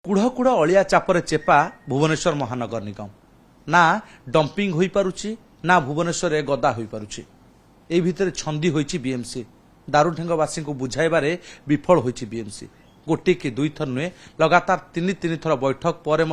कुढ़ कुढ़ अलिया chopper चेपा भुवनेश्वर महानगर निगम ना डंपिंग हो पारुछि ना भुवनेश्वर गदा हो पारुछि। ए भितर छंदी होइछि बीएमसी दारुढेंगवासी को बुझाइबारे विफल होइछि बीएमसी। गोटे कि दुई थर नुहे लगातार तीन थर बैठक पर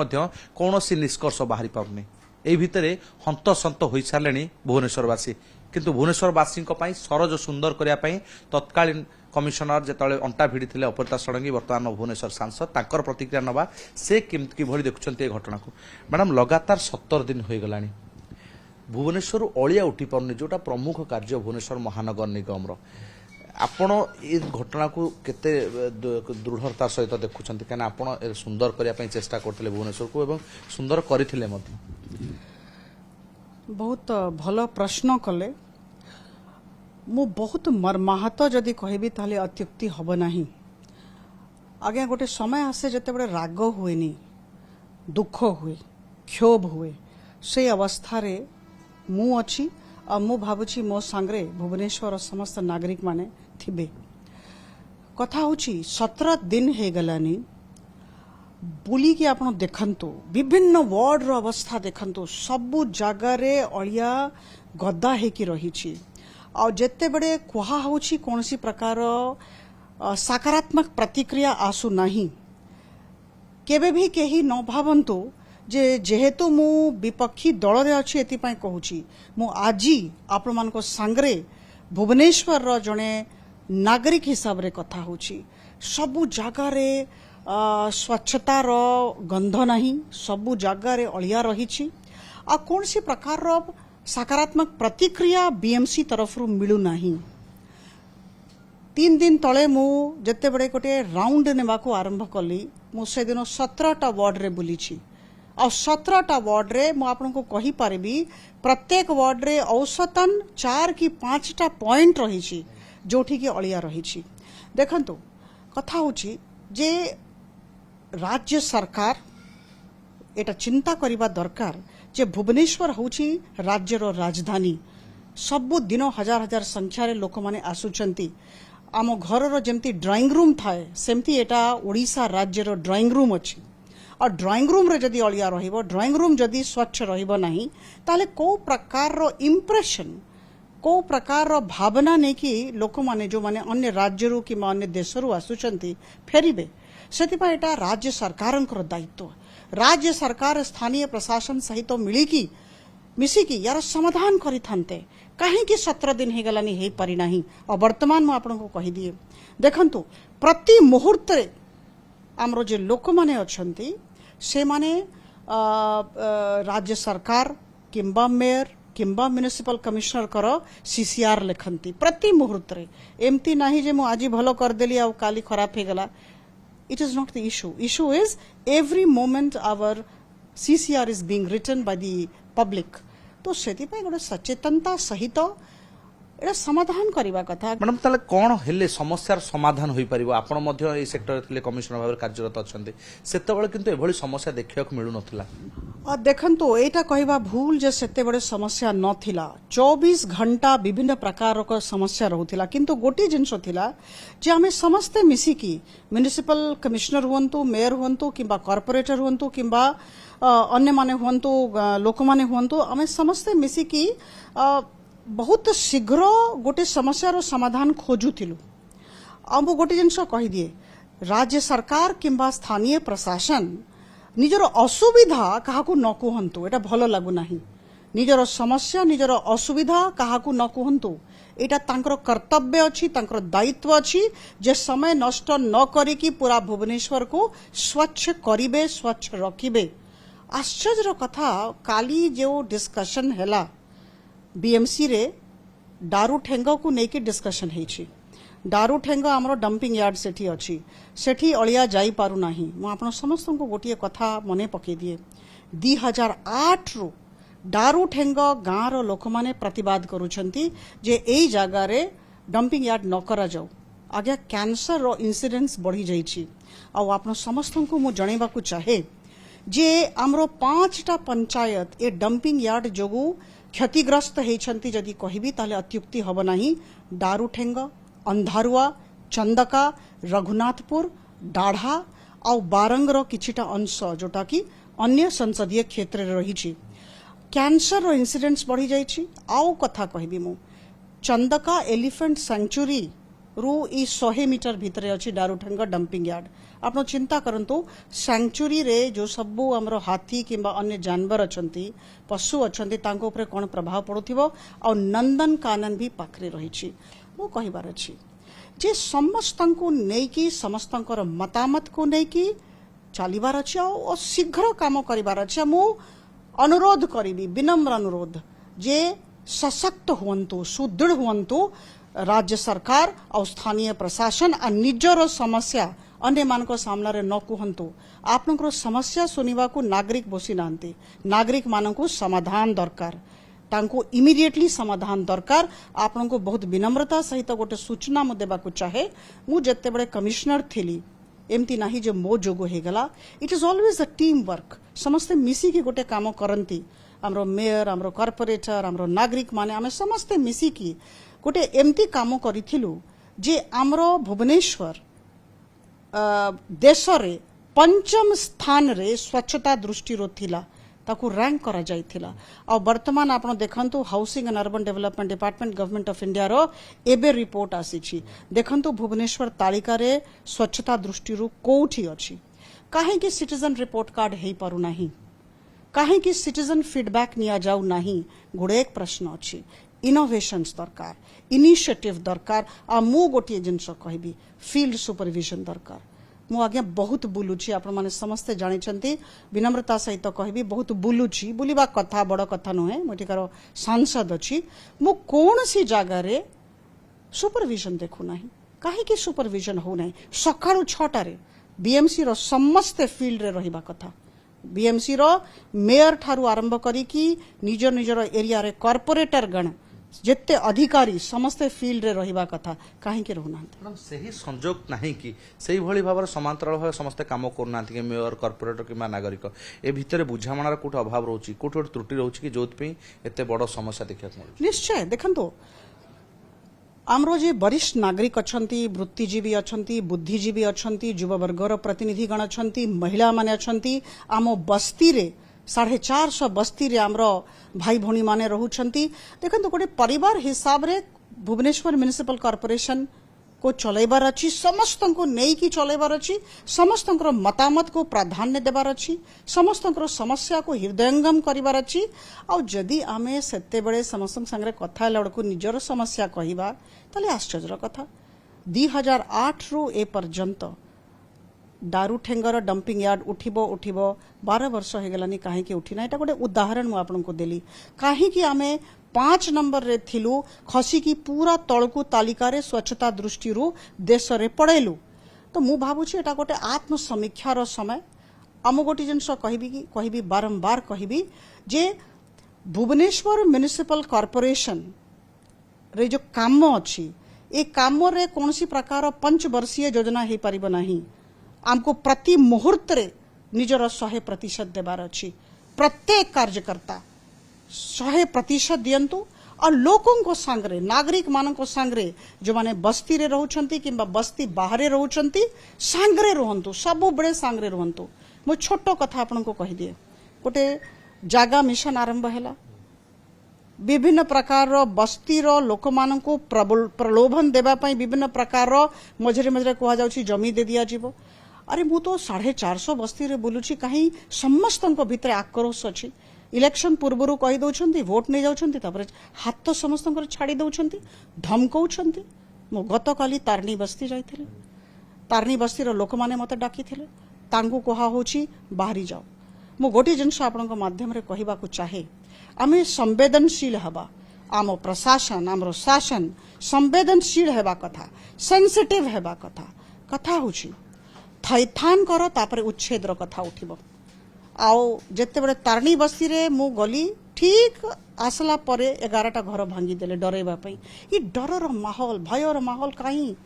कौनसी निष्कर्ष बाहरी पारुनी। ए भितर हंतसंत हो सारे भुवनेश्वरवासी किंतु भुवनेश्वरवासी सरज सुंदर करने तत्कालीन कमिशनर जिते अंटा भिड़ी थे अपरिता षडंगी बर्तमान भुवनेश्वर सांसद ताकर प्रतिक्रिया नवा से किभली देखुंत घटना को। मैडम लगातार 17 दिन हो गला भुवनेश्वर अलिया उठी पारनी जोटा प्रमुख कार्य भुवनेश्वर महानगर निगम आपण ए घटना को केते दृढ़ता सहित देखुंत कहीं आप सुंदर करने चेष्टा करते भुवनेश्वर को एवं सुंदर करथिले मध्य। बहुत भल प्रश्न कले मु बहुत मर्माहत जदि कहबी ताले अत्युक्ति हब नाही। आज्ञा गोटे समय आसे जते बड़े राग हुएनी दुख हुए क्षोभ हुए से अवस्था रे मु अछि आ मु भाबुछि मो सांगरे भुवनेश्वर समस्त नागरिक माने थिबे। कथा होछि 17 दिन हे गलानी बुली कि आपण देखंतु विभिन्न वार्ड रो अवस्था देखंतु सबु जगह रे अलिया गद्दा हे कि रहिछि और जेते बड़े कुहा होछि कोनसी प्रकार सकारात्मक प्रतिक्रिया आसु नहीं। केबे भी केही न भावंतु जे जेहेतु मु विपक्षी दल रे अछि एति पय कहूछि मु आजी आपण मान को सांगरे भुवनेश्वर रो जने नागरिक हिसाब रे कथा होछि। सबु जगह रे स्वच्छता रो गंध नहीं सबु जगह रे अलिया रहिछि आ कोनसी प्रकार रो सकारात्मक प्रतिक्रिया बीएमसी तरफ मिलू नहीं। 3 दिन तले मु जते बड़े गोटे राउंड नेबाको आरंभ कली मु से दिन 17टा वार्ड रे बुलीछि और 17टा वार्ड रे मु आपन को कहि पारबी प्रत्येक वार्ड रे औसतन 4 की 5टा पॉइंट रहिछि जोठी की अलिया रहिछि। देखंतु कथा होछि जे राज्य सरकार एटा चिंता करिबा दरकार जे भुवनेश्वर होछि राज्य रो राजधानी। सबु दिन हजार हजार संख्या रे लोक माने आसुचंती आम घर रो जेमती ड्राइंग रूम थाए सेमती एटा ओडिशा राज्य रो ड्राइंग रूम अछि और ड्राइंग रूम रे जदी अलिया रहिबो ड्राइंग रूम जदी स्वच्छ रहिबो नाही ताले को प्रकार रो इंप्रेशन को प्रकार रो भावना ने कि लोक माने जो माने अन्य राज्य रो कि अन्य देश रो आसुचंती फेरिबे सेतिपा एटा राज्य सरकारंकर दायित्व। राज्य सरकार स्थानीय प्रशासन सहित मिलिकी मिसिकी यार समाधान करि थान्ते काहे कि 17 दिन हे गलानी हे पारि नाही। और वर्तमान मु आपन को कहि दिए देखंतु प्रति मुहूर्त रे हमरो जे लोक माने अछंती से माने राज्य सरकार किंबा मेयर किंबा म्युनिसिपल कमिश्नर करो सीसीआर लेखंती प्रति मुहूर्त रे एमती नाही जे मु आजी भलो कर देली आ काली खराब हे गला। It is not the issue. Issue is every moment our CCR is being written by the public. तो सेति पय गोटे सचेतनता सहित एटा समाधान करिबा कथा। मैडम ताले कोन हेले समस्यार समाधान होई परिबो आपण मध्य ए सेक्टर थिले कमिशनर भाबे कार्यरत अछंती सेतेबेले किंतु एभली समस्या देखिବାକୁ मिलु नथिला। देखंतु एटा कहबा भूल जे सेते बड़े समस्या नथिला 24 घंटा विभिन्न प्रकार को समस्या रहुथिला किंतु गोटे जिंस थिला जे हमें समस्त मिसिकी म्युनिसिपल कमिश्नर हुंतु मेयर हुंतु किंबा कॉर्पोरेटर हुंतु किंबा अन्य माने हुंतु लोक माने हुंतु हमें समस्त मिसिकी बहुत शीघ्र गोटे समस्यार समाधान खोजुथिलु। अब गोटे जिनस कहि दिए राज्य सरकार किंबा स्थानीय प्रशासन निजर असुविधा काहाकू न कहंतु एटा भलो लागु नाही। निजर समस्या निजर असुविधा काहाकू न कहंतु एटा तांकर कर्तव्य अछि तांकर दायित्व अछि जे समय नष्ट न करिकी पूरा भुवनेश्वर को स्वच्छ करिबे स्वच्छ रखिबे। आश्चर्यर कथा काली जो डिस्कशन हैला बीएमसी रे दारू ठेंग को नेकी डिस्कशन हेछि। दारू ठेंग हमरो डंपिंग यार्ड सेठी अछि सेठी अलिया जाई पारु नाही। मु आपण समस्त को गोटिए कथा मने पके दिए 2008 रो दारू ठेंग गाँ रो लोक माने प्रतिवाद करूछंती जे एई जागा रे डंपिंग यार्ड न करा जाऊ आगे कैंसर रो इंसिडेंस बढ़ी जाईछि। आ आपण समस्त को मु जणेबा को चाहे जे हमरो 5टा पंचायत ए डंपिंग यार्ड जोगु क्षतिग्रस्त हेछंती जदि कहबी ताले अत्युक्ति हब नाही। दारूठेंग अंधारुआ चंदका रघुनाथपुर डाढ़ा आउ बारंगर किछिटा अंश जोटा कि अन्य संसदीय क्षेत्र रे रही कैंसर रो इंसिडेंट्स बढ़ी जाइछि। आउ कथा कहबी मु चंदका एलिफेंट सेंचुरी रु ई 100 मीटर भितरे अछि दारुठेंगा डंपिंग यार्ड। आपण चिंता करंतु सेंचुरी रे जो सबु हमरो हाथी किंबा अन्य जानवर अछंती पशु अछंती तांको ऊपर कोन प्रभाव पड़ुथिबो आ नंदन कानन भी पाखरे रहिछि। मु कहिबार अछि जे समस्तंको नेकी समस्तंकर मतामत को नेकी चलिबार अछि आ शीघ्र काम करिबार अछि। मु अनुरोध करिबी विनम्र अनुरोध जे सशक्त हुअन्तु सुदृढ़ हुअन्तु राज्य सरकार और स्थानीय प्रशासन आ निजर समस्या अन्य मानक सामना रे न कुहंतु। आपनकर समस्या सुनिबा को नागरिक बसी नांती नागरिक मानक समाधान दरकार तांको इमिडिएटली समाधान दरकार। आपनको बहुत विनम्रता सहित गोटे सूचना मु देबाकू चाहे मु जत्ते बड़े कमिश्नर थिली एमती नाही जे मो जोगो हे गला। It is always a team work समस्ते मिसी की गोटे काम करंती हमरो मेयर हमरो कॉर्पोरेटर हमरो नागरिक माने आमे समस्ते मिसी की गोटे एमती काम करिथिलु जे हमरो भुवनेश्वर देश रे पंचम स्थान रे स्वच्छता दृष्टि रो थिला ताकू रैंक करा जाइथिला। और वर्तमान आपण देखंतु housing and urban development department government of India रो एबे रिपोर्ट आसीछि। देखंतु भुवनेश्वर तालिका रे स्वच्छता दृष्टि रो कोठी अछि। काहे कि सिटीजन रिपोर्ट कार्ड हेई पारु नाही काहे कि सिटीजन फीडबैक निया जाऊ नाही गुडे एक प्रश्न अछि। इनोवेशंस दरकार इनिशिएटिव दरकार आ मु गोटे जिनस कहबी फील्ड सुपरविजन दरकार। मु आज्ञा बहुत बुलुची आपण माने समस्ते जानिछंती विनम्रता सहित कहबी बहुत बुलुची बुलिबा कथा बड़ कथा नहे मोटिकार सांसद अछि। मु कोन सी जगह रे सुपरविजन देखु नाही काहे कि सुपरविजन हो नाही सकाळु 6टा रे बीएमसी रो समस्त फील्ड रे रहिबा कथा। बीएमसी रो मेयर ठारू आरंभ करी कि निजर निजर एरिया रे कॉर्पोरेटर गण जेते अधिकारी समस्ते फील्ड रे रहिबा कथा काहे कि रहु नांती। मैडम सही संजोग नाही कि सही भली भाबर समांतराल भाव समस्त काम करू नांती कि मेयर कॉर्पोरेटर किमा नागरिक ए भितरे बुझामणार कोठ अभाव रहउची कोठ त्रुटि रहउची कि जोत पे एते बड़ समस्या देखिया मिलुची। निश्चय देखंतो आमरो जे वरिष्ठ नागरिक अछंती वृत्तिजीवी अछंती बुद्धिजीवी अछंती युववर्गर प्रतिनिधिगण अछंती महिला माने अछंती आम बस्ती रे 450 बस्ती रे आमरो भाई भौणी माने रहुछंती। देखंतो गोटे परिवार हिसाब रे भुवनेश्वर म्युनिसिपल कॉर्पोरेशन को चलैबार अछि समस्त को नेई की चलैबार अछि समस्त मतामत को प्राधान्य देबार अछि समस्त समस्या को हृदयंगम करिबार अछि। आ जदि आमे सेते बेले समस्त संगे कथा लड़को निजर समस्या कहिबा ताले आश्चर्यर कथा 2008 रु ए पर्यंत दारुठेंगर डंपिंग यार्ड उठिबो 12 वर्ष हो गलानी काहे कि उठिना। एटा गोटे उदाहरण मु आपनको देली काहे कि आमे 5 नंबर रे थिलु खसी की पूरा तळकु तालिका रे स्वच्छता दृष्टि रु देश रे पड़ेलु। तो मु भाबुछि एटा गोटे आत्म समीक्षा रो समय आम गोटे जिनस कहबी बारंबार कहबी जे भुवनेश्वर म्युनिसिपल कॉर्पोरेशन रे जो काम अछि ए काम रे कोनसी प्रकार 5 वर्षीय योजना हे परिबो नाही। आमको प्रति मुहूर्त रे निजर 100% देबार अछि। प्रत्येक कार्यकर्ता 100% दियंतु और लोकों को सांगरे नागरिक मानन को सांगरे जो माने बस्ती रे रहउछंती किंबा बस्ती बाहरे रहउछंती सांगरे रहंतु सब बड़े सांगरे रहंतु। मो छोटो कथा आपन को कहि दिए गोटे जागा मिशन आरंभ हैला विभिन्न प्रकार रो बस्ती रो लोक मानन को प्रलोभन देबा पई विभिन्न प्रकार रो मझरे मझरे कहा जाउछि जमी दे दिया जीवो। अरे मु तो 450 बस्ती रे बोलुछि कहीं समस्तन भितर आक्रोश अछि। इलेक्शन पूर्वरु कहि दउछंती वोट नै जाउछंती तापर हाथ तो समस्तन छाड़ी दउछंती धमकउछंती। मु गत काली तारनी बस्ती जाइथिले तारनी बस्ती रो लोक माने मते डाकिथिले तांगु कहा होछि बाहरी जाओ। मु गोटी जिनस आपनक माध्यम रे कहिबाकू चाहे आमे संवेदनशील हबा आम प्रशासन आमरो शासन संवेदनशील हेबा कथा सेंसिटिव हेबा कथा होछि थैथान कर तापर उच्छेद रो कथा उठिबो। आओ जेते बड़े तारणी बस्ती रे मु गली ठीक आसला परे 11टा घर भांगी देले डरेबा पई। ई डरर माहौल भयर माहौल काई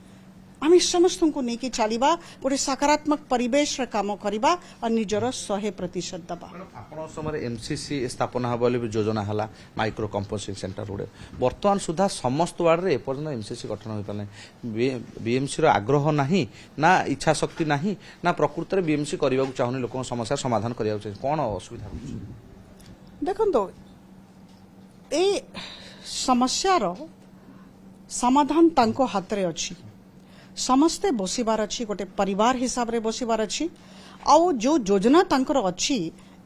आम समस्त को लेकिन चलवा गोटे सकारात्मक परिवेश रे काम करवा और निजर 100% दबा आपण समय एमसीसी स्थापना हे बोली योजना हला माइक्रो कंपोस्टिंग सेंटर गुड़े वर्तमान सुधा समस्त वार्ड रे एपर्यंत एमसीसी गठन हो पारे बीएमसी रो आग्रह नाही ना इच्छा शक्ति नाही ना प्रकृति रे बीएमसी करबा को चाहुनी लोक समस्या समाधान करबा को कोन असुविधा देखो ए समस्यार समाधान तांको हाथ रे अछि समस्ते बसिबार अच्छी गोटे परिवार हिसाब रे बसिबार अच्छी आउ जो योजना तांकर अच्छी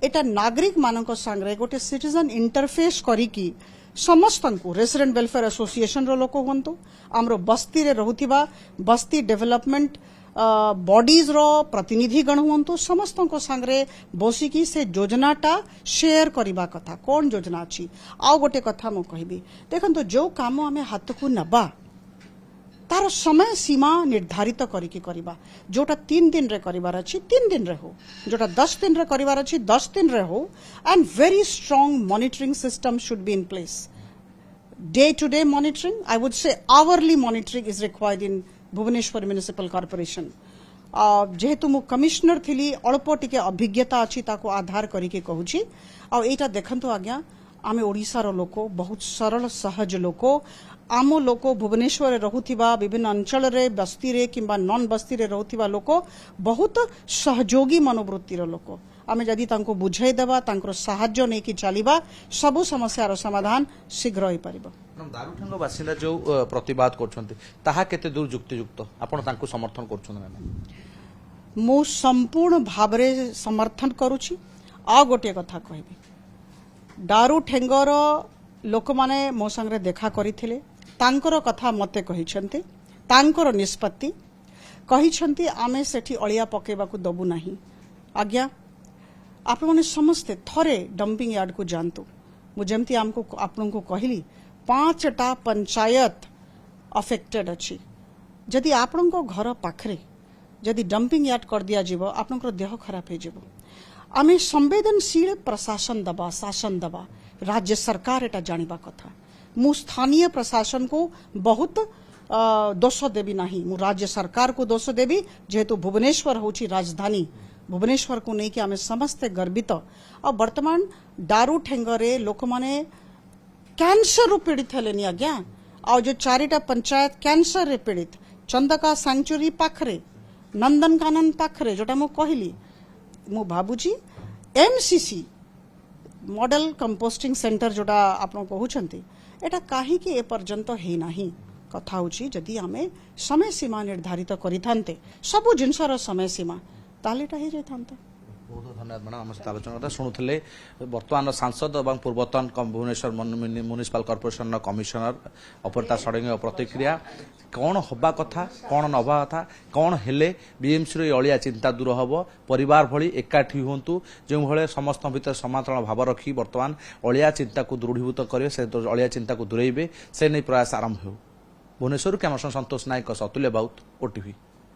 एटा नागरिक मानक संगे गोटे सिटीजन इंटरफेस करिकी समस्त रेसिडेंट वेलफेयर एसोसिएशन रो लोक हुंतु हमरो बस्ती रे रहुथिबा बस्ती डेवलपमेंट बॉडीज रो प्रतिनिधि गण हुंतु समस्त को संगे बसिकी से योजनाटा शेयर करिबा कथा कोन योजना अछि आउ गोटे कथा मो कहबी देखंतु जो काम आमे हाथ को नबा तार समय सीमा निर्धारित करिकी करिबा जोटा 3 दिन रे करिवार अछि 3 दिन रे हो जोटा 10 दिन रे करिवार अछि 10 दिन रे हो and very strong monitoring system should be in place day to day monitoring I would say hourly monitoring is required in Bhubaneswar municipal corporation जेहेतु मु कमिश्नर थिली अल्प टिके अभिज्ञता अछि ताको आधार करिके कहूची आ एटा देखंतु आज्ञा आमे ओडिसा रो लोको बहुत सरल सहज लोको आम लोक भुवनेश्वर रहुथिबा विभिन्न अंचल रे बस्ती रे किंबा नॉन बस्ती रे रहुथिबा लोक बहुत सहयोगी मनोवृत्तिर लोक आमे जदि तांको बुझाई देबा तांकर सहाय्य नै कि चलीबा सब समस्यार समाधान शीघ्र होई परिबो दारुठेंग बासिंदा जो प्रतिवाद करछन्ते ताहा केते दूर युक्तियुक्त आपण तांको समर्थन करछन ना मु संपूर्ण भाबरे समर्थन करूची आ गोटे कथा कहबी दारुठेंगर लोक माने मो संगे देखा करिथिले तांकर कथा मते कहिछन्ते तांकर निष्पत्ति कहिछन्ते आमे सेठी अलिया पकेबा को दबु नाही आज्ञा आपण माने समस्ते थरे डंपिंग यार्ड को जानतु मु जेमती हमको आपन को कहली 5टा पंचायत अफेक्टेड अछि जदि आपण को घर पाखरे जदि डंपिंग यार्ड कर दिया जीवो आपण को देह खराब हे जीवो आमे संवेदनशील प्रशासन दबा शासन दबा राज्य सरकार एटा जानिबा कथा मु स्थानीय प्रशासन को बहुत दोष देवी नाही मु राज्य सरकार को दोष देवी जेहेतु भुवनेश्वर होची राजधानी भुवनेश्वर को नहीं कि आमे समस्त गर्वित और वर्तमान दारू ठेंगरे लोक माने कैंसर रू पीड़ित हेलेनी आज्ञा और जो 4टा पंचायत कैंसर रे पीड़ित चंदका सेंचुरी पाखरे नंदनकानन पाखरे जोटा मु कहली मु भाबुची एमसीसी मॉडल कंपोस्टिंग सेंटर जोटा आपण कहउछंती एटा काहे कि ए पर्यंत हे नाही कथा होची जदि आमे समय सीमा निर्धारित करिथांते सब जिनसर समय सीमा ताले एटा हे जायथांता बहुत धन्यवाद मैडम आम सहित आलोचना करता शुणुले वर्तमान सांसद और पूर्वतन Bhubaneswar municipal corporation commissioner Aparajita Sarangi प्रतिक्रिया कौन हवा कथा कौन नवा कथा कौन हेले बीएमसी अलिया चिंता दूर हम परिवार भली एकाठी हूँ जो भाई समस्त भर समातरण भाव रखी वर्तमान अलिया चिंता को दृढ़ीभूत करेंगे से अलिया चिंता को दूरेबे से नहीं प्रयास आरंभ हो भुवनेश्वर कैमरा संतोष नायक अतुल्य बाउत ओटीवी।